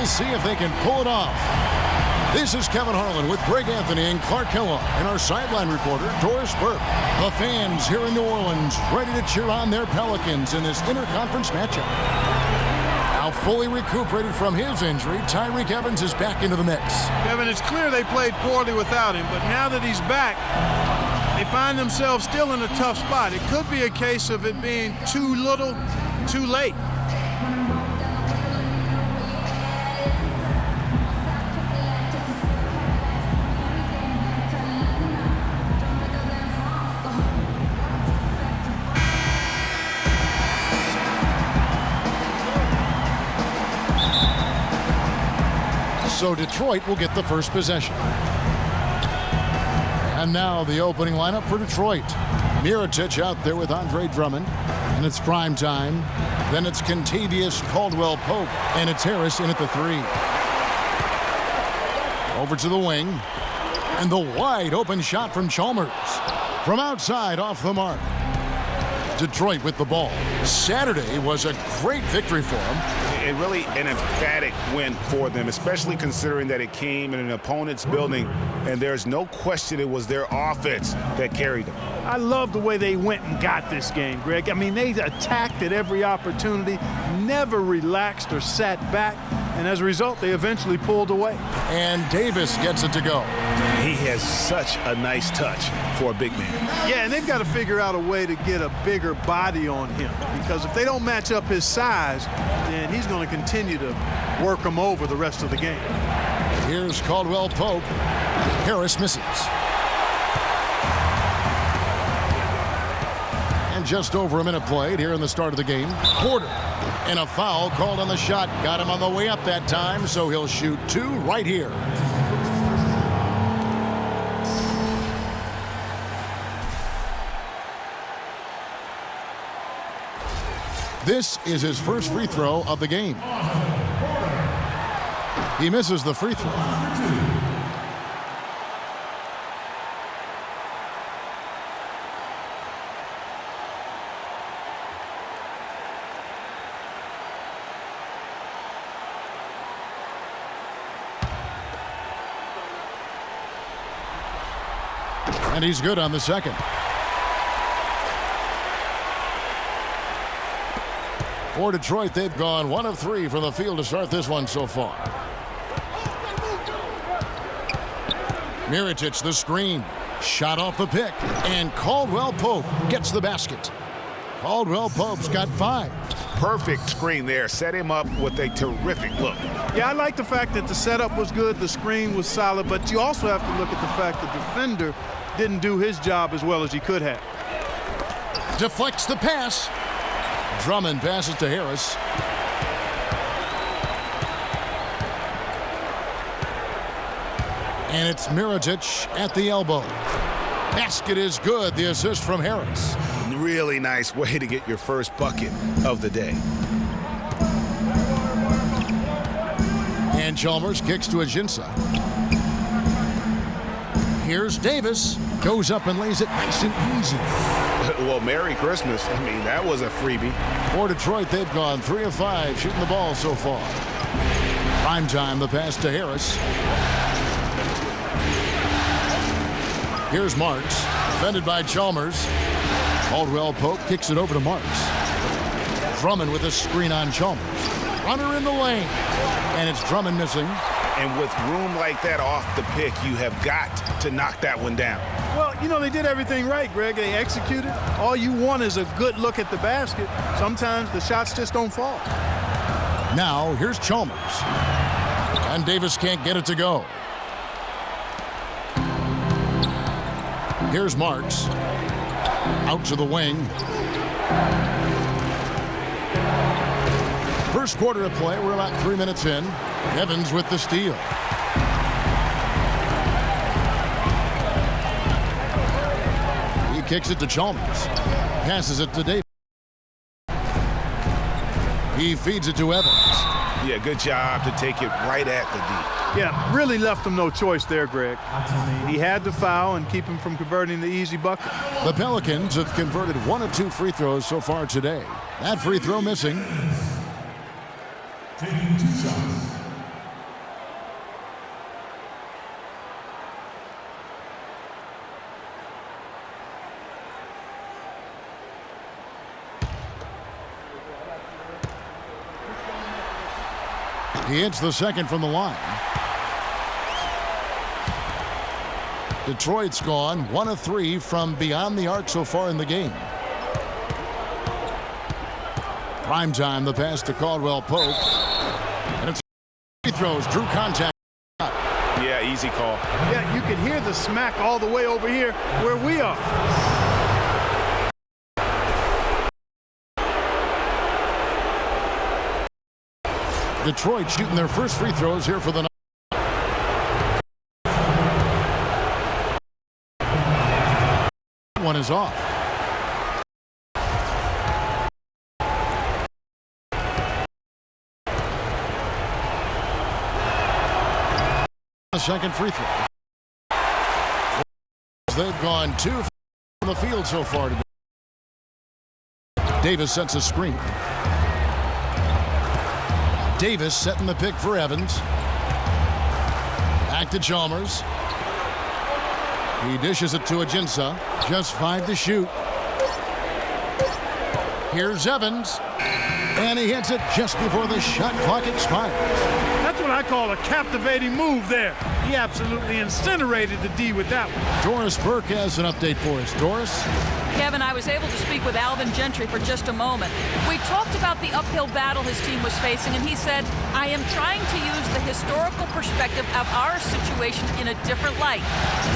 We'll see if they can pull it off. This is Kevin Harlan with Greg Anthony and Clark Kellogg and our sideline reporter, Doris Burke. The fans here in New Orleans ready to cheer on their Pelicans in this interconference matchup. Now fully recuperated from his injury, Tyreke Evans is back into the mix. Kevin, it's clear they played poorly without him, but now that he's back, they find themselves still in a tough spot. It could be a case of it being too little, too late. So Detroit will get the first possession. And now the opening lineup for Detroit. Mirotic out there with Andre Drummond. And it's prime time. Then it's Kentavious Caldwell-Pope. And it's Harris in at the 3. Over to the wing. And the wide open shot from Chalmers. From outside off the mark. Detroit with the ball. Saturday was a great victory for them. And really an emphatic win for them, especially considering that it came in an opponent's building, and there's no question it was their offense that carried them. I love the way they went and got this game, Greg. I mean, they attacked at every opportunity, never relaxed or sat back, and as a result, they eventually pulled away. And Davis gets it to go. He has such a nice touch for a big man. Yeah, and they've got to figure out a way to get a bigger body on him, because if they don't match up his size, then he's going to continue to work them over the rest of the game. Here's Caldwell-Pope. Harris misses. And just over a minute played here in the start of the game. Porter. And a foul called on the shot. Got him on the way up that time, so he'll shoot 2 right here. This is his first free throw of the game. He misses the free throw. And he's good on the second. For Detroit, they've gone 1 of 3 from the field to start this one so far. Mirotic, the screen. Shot off the pick. And Caldwell-Pope gets the basket. Caldwell-Pope's got 5. Perfect screen there. Set him up with a terrific look. Yeah, I like the fact that the setup was good, the screen was solid, but you also have to look at the fact that the defender didn't do his job as well as he could have. Deflects the pass. Drummond passes to Harris. And it's Mirotic at the elbow. Basket is good. The assist from Harris. Really nice way to get your first bucket of the day. And Chalmers kicks to Ajinça. Here's Davis. Goes up and lays it nice and easy. Well, Merry Christmas. I mean, that was a freebie. For Detroit, they've gone 3 of 5 shooting the ball so far. Prime time, the pass to Harris. Here's Marks, defended by Chalmers. Caldwell-Pope kicks it over to Marks. Drummond with a screen on Chalmers. Runner in the lane. And it's Drummond missing. And with room like that off the pick, you have got to knock that one down. Well, you know, they did everything right, Greg. They executed. All you want is a good look at the basket. Sometimes the shots just don't fall. Now, here's Chalmers. And Davis can't get it to go. Here's Marks. Out to the wing. First quarter of play. We're about 3 minutes in. Evans with the steal. He kicks it to Chalmers. Passes it to Davis. He feeds it to Evans. Yeah, good job to take it right at the D. Yeah, really left him no choice there, Greg. I mean, he had to foul and keep him from converting the easy bucket. The Pelicans have converted 1 of 2 free throws so far today. That free throw missing. Taking 2 shots, He hits the second from the line. Detroit's gone 1 of 3 from beyond the arc so far in the game. Prime time, the pass to Caldwell Pope. And it's free throws, drew contact. Yeah, easy call. Yeah, you can hear the smack all the way over here where we are. Detroit shooting their first free throws here for the night. One is off. A second free throw. They've gone 2 from the field so far today. Davis sets a screen. Davis setting the pick for Evans. Back to Chalmers. He dishes it to Ajinça. Just 5 to shoot. Here's Evans. And he hits it just before the shot clock expires. That's what I call a captivating move there. He absolutely incinerated the D with that one. Doris Burke has an update for us. Doris? Kevin, I was able to speak with Alvin Gentry for just a moment. We talked about the uphill battle his team was facing, and he said, I am trying to use the historical perspective of our situation in a different light.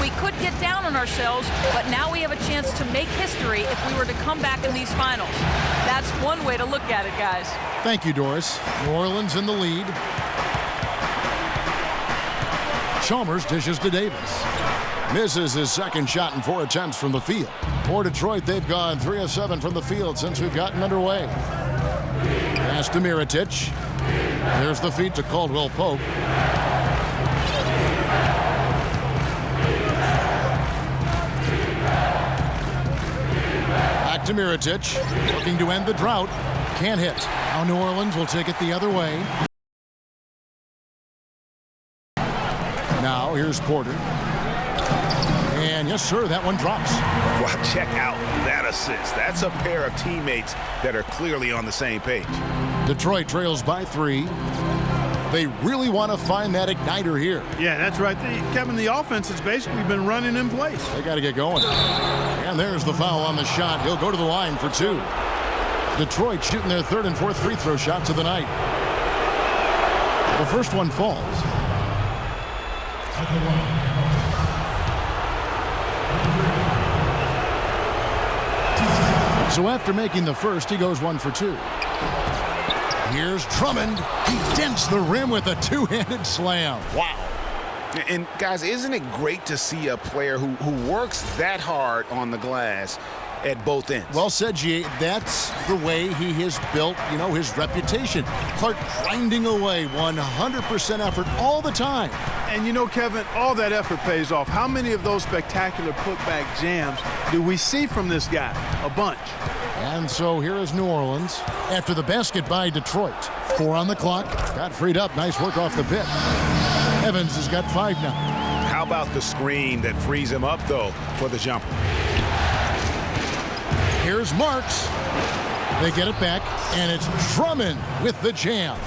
We could get down on ourselves, but now we have a chance to make history if we were to come back in these finals. That's one way to look at it, guys. Thank you, Doris. New Orleans in the lead. Chalmers dishes to Davis. Misses his second shot in 4 attempts from the field. For Detroit, they've gone 3 of 7 from the field since we've gotten underway. Pass to Mirotic. There's the feed to Caldwell Pope. Back to Mirotic. Looking to end the drought. Can't hit. Now New Orleans will take it the other way. Now here's Porter. And yes, sir, that one drops. Well, check out that assist. That's a pair of teammates that are clearly on the same page. Detroit trails by 3. They really want to find that igniter here. Yeah, that's right. Kevin, the offense has basically been running in place. They got to get going. And there's the foul on the shot. He'll go to the line for 2. Detroit shooting their 3rd and 4th free throw shots of the night. The first one falls. So after making the first, he goes 1 for 2. Here's Drummond. He dents the rim with a 2-handed slam. Wow. And guys, isn't it great to see a player who works that hard on the glass at both ends? Well said, G. That's the way he has built, his reputation. Clark grinding away, 100% effort all the time. And Kevin, all that effort pays off. How many of those spectacular putback jams do we see from this guy? A bunch. And so here is New Orleans after the basket by Detroit. 4 on the clock. Got freed up. Nice work off the pit. Evans has got 5 now. How about the screen that frees him up, though, for the jumper? Here's Marks. They get it back, and it's Drummond with the jam.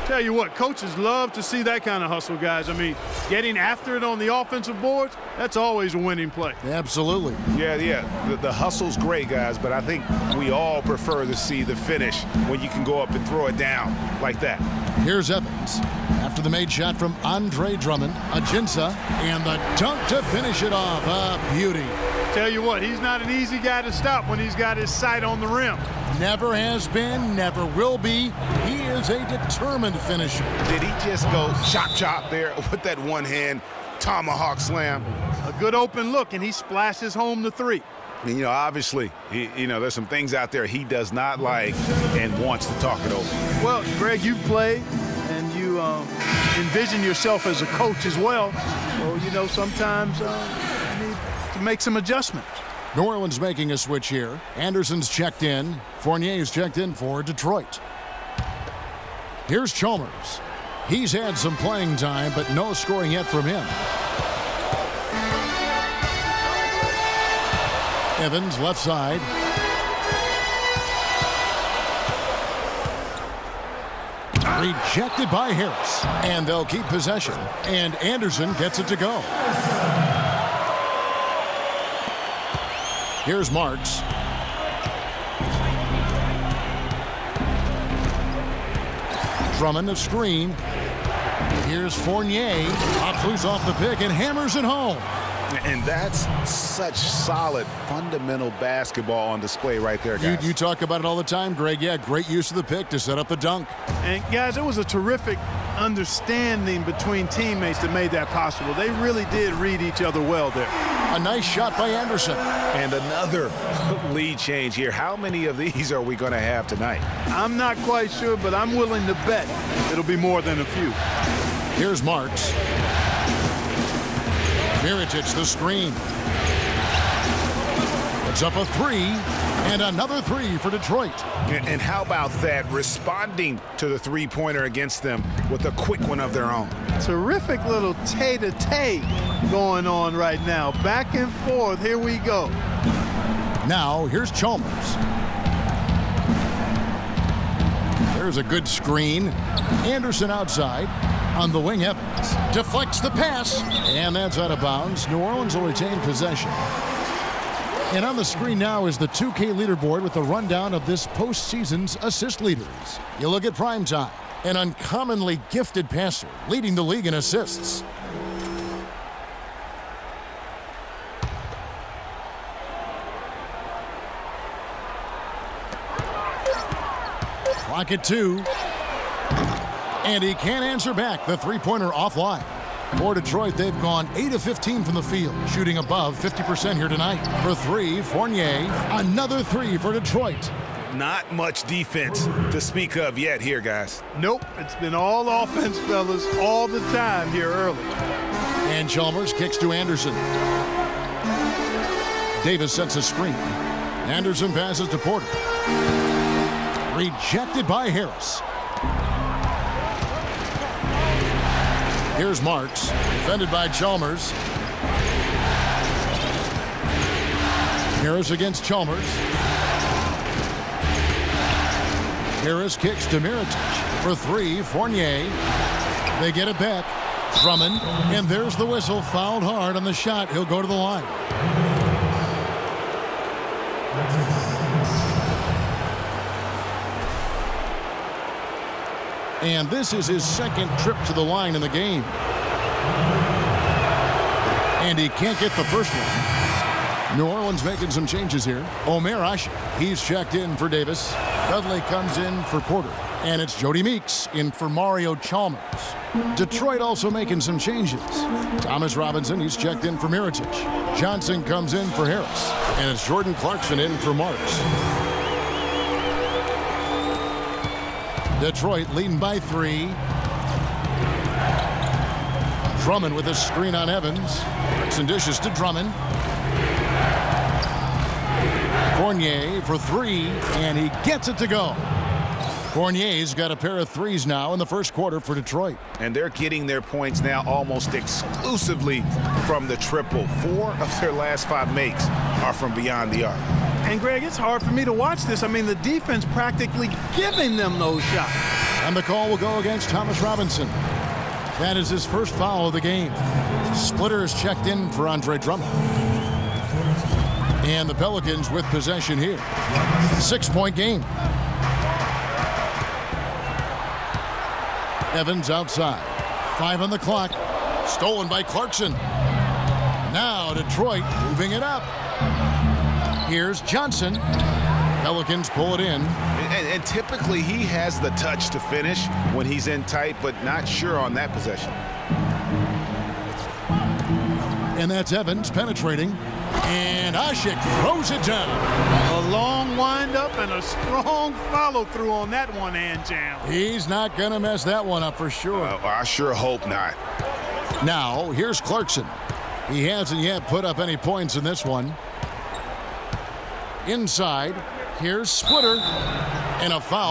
Tell you what, coaches love to see that kind of hustle, guys. I mean, getting after it on the offensive boards, that's always a winning play. Absolutely. Yeah. The hustle's great, guys, but I think we all prefer to see the finish when you can go up and throw it down like that. Here's Evans. After the made shot from Andre Drummond, Ajinça, and the dunk to finish it off. A beauty. Tell you what, he's not an easy guy to stop when he's got his sight on the rim. Never has been, never will be. He is a determined finisher. Did he just go chop there with that one-hand tomahawk slam? A good open look, and he splashes home the 3. And, obviously, there's some things out there he does not like and wants to talk it over. Well, Greg, you've played, and you envision yourself as a coach as well. So, sometimes you need to make some adjustments. New Orleans making a switch here. Anderson's checked in. Fournier's checked in for Detroit. Here's Chalmers. He's had some playing time, but no scoring yet from him. Evans, left side. Rejected by Harris. And they'll keep possession. And Anderson gets it to go. Here's Marks. Drummond a screen. Here's Fournier. Pops loose off the pick and hammers it home. And that's such solid, fundamental basketball on display right there, guys. You talk about it all the time, Greg. Yeah, great use of the pick to set up the dunk. And, guys, it was a terrific understanding between teammates that made that possible. They really did read each other well there. A nice shot by Anderson. And another lead change here. How many of these are we going to have tonight? I'm not quite sure, but I'm willing to bet it'll be more than a few. Here's Marks. Mirotic the screen. It's up a three, and another three for Detroit. And how about that, responding to the three-pointer against them with a quick one of their own. Terrific little tay-to-tay going on right now. Back and forth, here we go. Now, here's Chalmers. There's a good screen. Anderson outside. On the wing, Evans deflects the pass, and that's out of bounds. New Orleans will retain possession. And on the screen now is the 2K leaderboard with the rundown of this postseason's assist leaders. You look at primetime, an uncommonly gifted passer leading the league in assists. Clock at 2. And he can't answer back. The three-pointer offline. For Detroit, they've gone 8 of 15 from the field, shooting above 50% here tonight. For three, Fournier. Another three for Detroit. Not much defense to speak of yet here, guys. Nope, it's been all offense, fellas, all the time here early. And Chalmers kicks to Anderson. Davis sets a screen. Anderson passes to Porter. Rejected by Harris. Here's Marks, defended by Chalmers. Harris against Chalmers. Harris kicks to Mirotic. For three, Fournier. They get it back. Drummond, and there's the whistle. Fouled hard on the shot. He'll go to the line. And this is his second trip to the line in the game. And he can't get the first one. New Orleans making some changes here. Omer Asher, he's checked in for Davis. Dudley comes in for Porter. And it's Jody Meeks in for Mario Chalmers. Detroit also making some changes. Thomas Robinson, he's checked in for Mirotic. Johnson comes in for Harris. And it's Jordan Clarkson in for Marks. Detroit leading by 3. Drummond with a screen on Evans. Clarkson dishes to Drummond. Fournier for 3, and he gets it to go. Fournier's got a pair of threes now in the first quarter for Detroit. And they're getting their points now almost exclusively from the triple. 4 of their last 5 makes are from beyond the arc. And, Greg, it's hard for me to watch this. I mean, the defense practically giving them those shots. And the call will go against Thomas Robinson. That is his first foul of the game. Splitter is checked in for Andre Drummond. And the Pelicans with possession here. 6-point game. Evans outside. 5 on the clock. Stolen by Clarkson. Now Detroit moving it up. Here's Johnson. Pelicans pull it in. And typically he has the touch to finish when he's in tight, but not sure on that possession. And that's Evans penetrating. And Ashik throws it down. A long windup and a strong follow-through on that one-hand jam. He's not going to mess that one up for sure. I sure hope not. Now, here's Clarkson. He hasn't yet put up any points in this one. Inside, here's Splitter. And a foul.